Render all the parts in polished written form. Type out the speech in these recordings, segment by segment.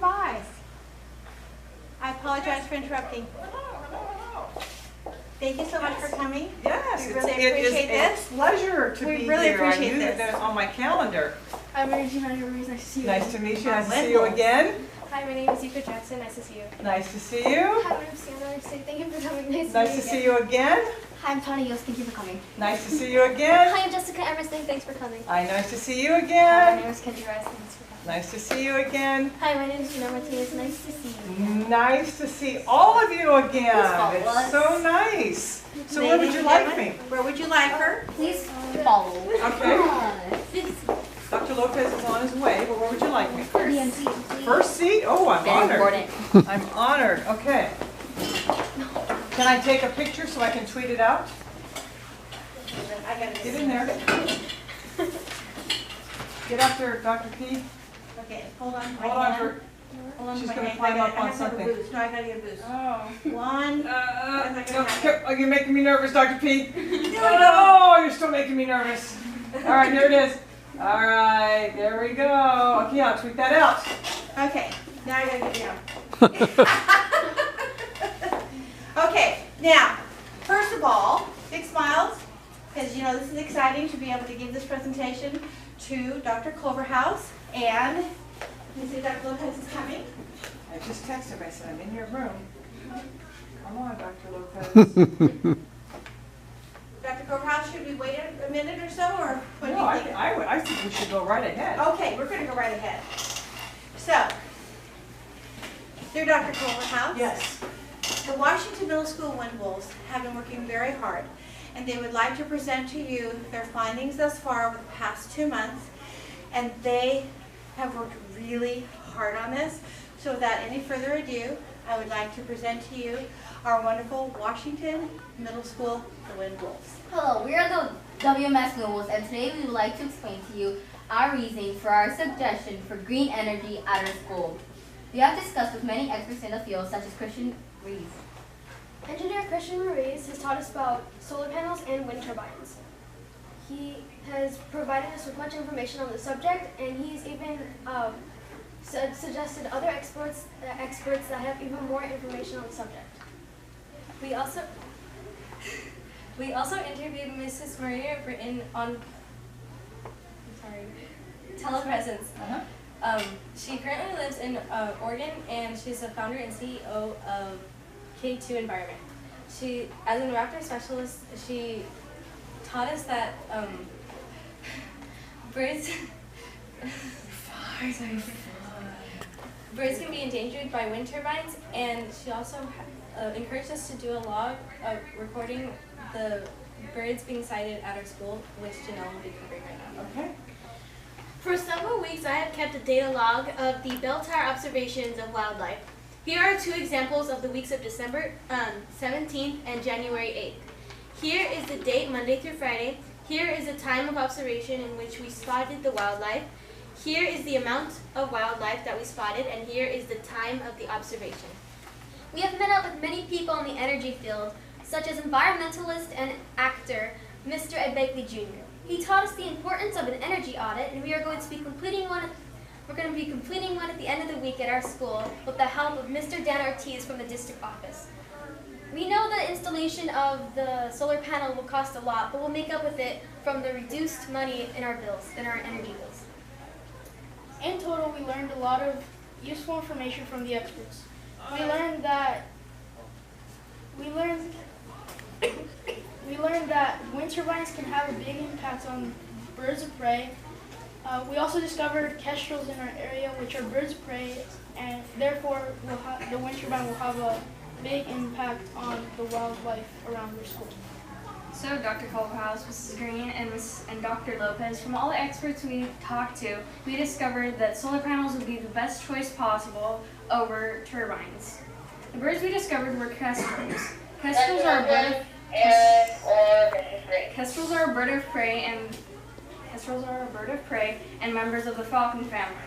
by. I apologize for interrupting. Thank you so much for coming. Yes, we really it appreciate this. A pleasure to we be really here. Appreciate I knew this. that was on my calendar. Hi, my name is United Ruiz. Nice to see you. Nice to meet you. Nice to see you again. Hi, my name is Yuka Jackson. Nice to see you. Nice to see you. Hi, my name is Sienna. Nice to see you. Thank you for coming. Nice to see you again. Hi, I'm Tanya Yost. Thank you for coming. Nice to see you again. Hi, I'm Jessica Emerson. Thanks for coming. Hi, nice to see you Hi, again. my name is Kenji Rice. Thanks for coming. Nice to see you again. Hi, my name is Gina Martinez. Nice to see you. Nice to see all of you again. Follow It's us. so nice. So where would you like me? Where would you like her? Please follow. Okay. Dr. Lopez is on his way, but where would you like me? DMC, please. First seat? Oh, I'm Very honored. important. I'm honored. Okay. Can I take a picture so I can tweet it out? I gotta Get in there. Get up there, Dr. P. Okay, hold on. Hold on for. Hold on She's to my gonna hand. climb up I on have to have a something. boost. No, I gotta get a boost. Oh. One. No, you're making me nervous, Dr. P. Oh, you're still making me nervous. All right, here it is. All right, there we go. Okay, I'll tweet that out. Okay, now I gotta get down. Okay, now, first of all, big smiles, because you know this is exciting to be able to give this presentation to Dr. Culverhouse, and you see Dr. Lopez is coming. I just texted him. I said, I'm in your room. Come on, Dr. Lopez. Dr. Culverhouse, should we wait a minute or so, or what do No, you think? I think we should go right ahead. Okay, we're gonna go right ahead. So, dear Dr. Culverhouse. Yes. The Washington Middle School Wind Wolves have been working very hard, and they would like to present to you their findings thus far over the past 2 months, and they have worked really hard on this. So without any further ado, I would like to present to you our wonderful Washington Middle School Wind Wolves. Hello, we are the WMS Nobles, and today we would like to explain to you our reasoning for our suggestion for green energy at our school. We have discussed with many experts in the field, such as Christian Rees. Engineer Christian Ruiz has taught us about solar panels and wind turbines. He has provided us with much information on the subject, and he's even suggested other experts that have even more information on the subject. We also interviewed Mrs. Maria Britton on telepresence. She currently lives in Oregon, and she's the founder and CEO of K2 Environment. She, as an raptor specialist, she taught us that birds birds can be endangered by wind turbines, and she also encouraged us to do a log of recording the birds being sighted at our school, which Janelle will be covering right now. Okay. For several weeks, I have kept a data log of the bell tower observations of wildlife. Here are 2 examples of the weeks of December 17th and January 8th. Here is the date, Monday through Friday. Here is the time of observation in which we spotted the wildlife. Here is the amount of wildlife that we spotted, and here is the time of the observation. We have met up with many people in the energy field, such as environmentalist and actor, Mr. Ed Begley Jr. He taught us the importance of an energy audit, and we are going to be completing one. We're going to be completing one at the end of the week at our school with the help of Mr. Dan Ortiz from the district office. We know the installation of the solar panel will cost a lot, but we'll make up with it from the reduced money in our bills, in our energy bills. In total, we learned a lot of useful information from the experts. We learned that wind turbines can have a big impact on birds of prey. We also discovered kestrels in our area, which are birds of prey, and therefore the wind turbine will have a big impact on the wildlife around your school. So Dr. Culverhouse, Mrs. Green, and Dr. Lopez, from all the experts we talked to, we discovered that solar panels would be the best choice possible over turbines. The birds we discovered were kestrels. Kestrels are a bird of prey and members of the falcon family.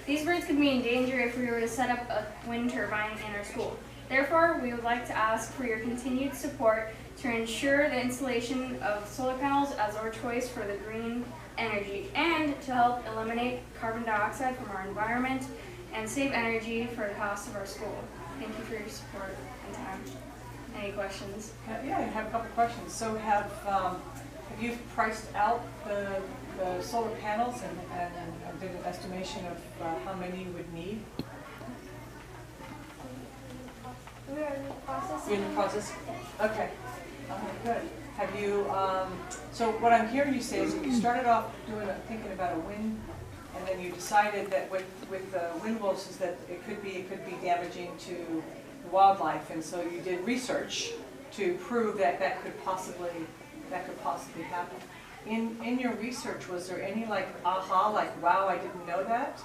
These birds could be in danger if we were to set up a wind turbine in our school. Therefore, we would like to ask for your continued support to ensure the installation of solar panels as our choice for the green energy, and to help eliminate carbon dioxide from our environment and save energy for the cost of our school. Thank you for your support and time. Any questions? Yeah, I have a couple questions. So have you priced out the solar panels and did an estimation of how many you would need? We are in the process. You're in the process? Okay. Okay, good. Have you, so what I'm hearing you say is that you started off thinking about a wind, and then you decided that with the wind wolves is that it could be damaging to wildlife, and so you did research to prove that that could possibly happen. In your research, was there any like aha, like wow, I didn't know that?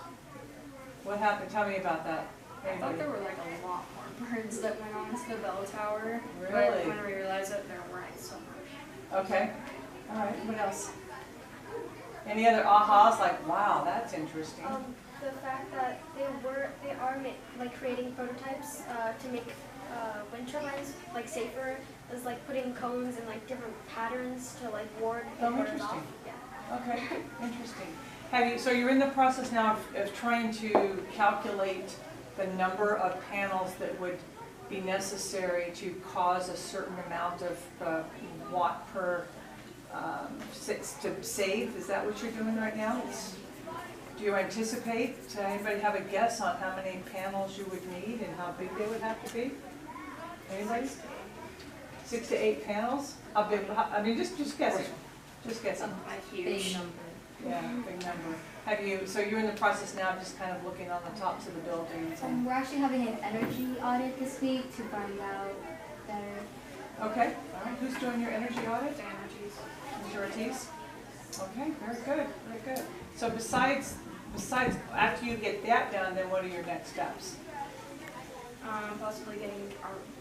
What happened? Tell me about that. I thought there were like a lot more birds that went onto the bell tower. Really? But when we realized that there weren't so much. Okay. All right. What else? Any other ahas? Like wow, that's interesting. The fact that they are like creating prototypes to make wind turbines like safer, is like putting cones and like different patterns to like ward the Oh, birds interesting. off. Yeah. Okay, interesting. So you're in the process now of trying to calculate the number of panels that would be necessary to cause a certain amount of watt per to save. Is that what you're doing right now? Do you anticipate? Does anybody have a guess on how many panels you would need and how big they would have to be? Anybody? 6 to 8 panels? How big? I mean, just guessing. Just guessing. Big number. Yeah, big number. Have you? So you're in the process now of just kind of looking on the tops of the buildings. And, We're actually having an energy audit this week to find out better. okay. All right. Who's doing your energy audit? Mr. Ortiz. Okay. Very good. Very good. So besides after you get that done, then what are your next steps? Possibly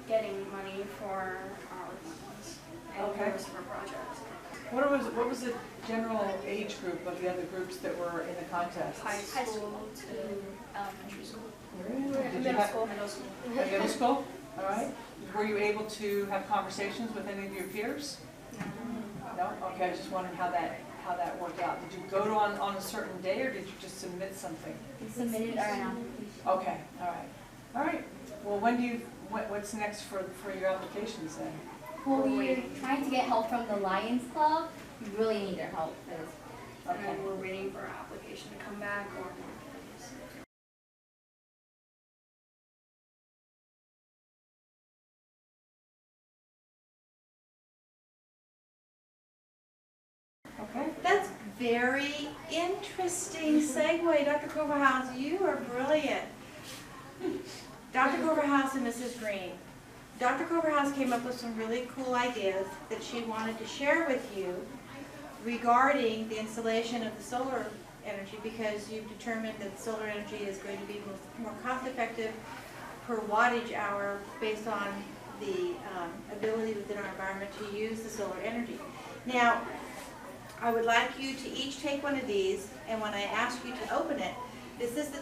getting money for our funds and Okay. the rest of our projects. What was the general age group of the other groups that were in the contest? High school to elementary school. Did you Middle have- school. Middle school. Middle school? All right. Were you able to have conversations with any of your peers? No? Okay, I was just wondering how that worked out. Did you go to on a certain day, or did you just submit something? We submitted our application. Okay, all right. All right. Well, what's next for your applications then? Well, we're trying to get help from the Lions Club. We really need their help because And then we're waiting for our application to come back or more things. Okay. That's very interesting segue. Dr. Culverhouse, you are brilliant. Dr. Culverhouse and Mrs. Green. Dr. Culverhouse came up with some really cool ideas that she wanted to share with you regarding the installation of the solar energy, because you've determined that solar energy is going to be more cost effective per wattage hour based on the ability within our environment to use the solar energy. Now, I would like you to each take one of these, and when I ask you to open it, this is the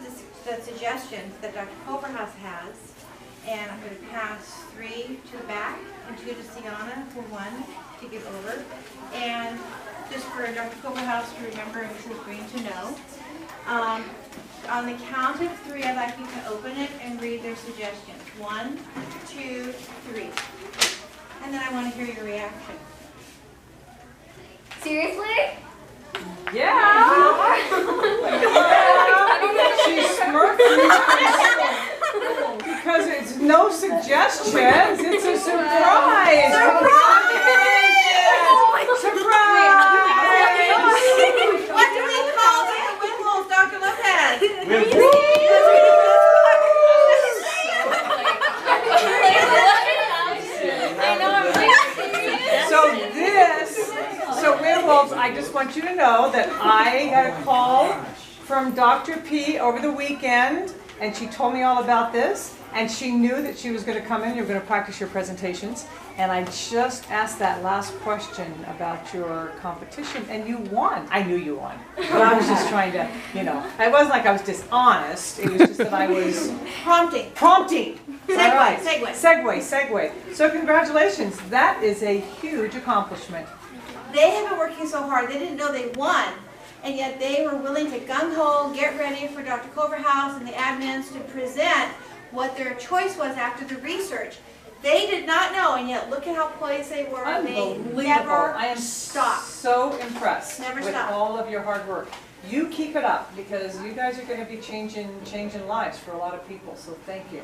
suggestions that Dr. Culverhouse has, and I'm going to pass 3 to the back and 2 to Sienna for 1 to give over. And just for Dr. Culverhouse to remember and Mrs. Green to know, on the count of 3, I'd like you to open it and read their suggestions. 1, 2, 3. And then I want to hear your reaction. seriously? Yeah. She's smirking because it's no suggestions. It's a surprise. Surprise! What do we call the wind wolves, Dr. Lopez? So Werewolves, I just want you to know that I got a call from Dr. P over the weekend, and she told me all about this, and she knew that she was going to come in, you were going to practice your presentations, and I just asked that last question about your competition, and you won. I knew you won, but I was just trying to, it wasn't like I was dishonest, it was just that I was Prompting. Segue. So congratulations, that is a huge accomplishment. They have been working so hard, they didn't know they won, and yet they were willing to gung-ho, get ready for Dr. Culverhouse and the admins to present what their choice was after the research. They did not know, and yet look at how poised they were. They Unbelievable. never I am stopped. so impressed Never with stopped. all of your hard work. You keep it up because you guys are going to be changing lives for a lot of people, so thank you.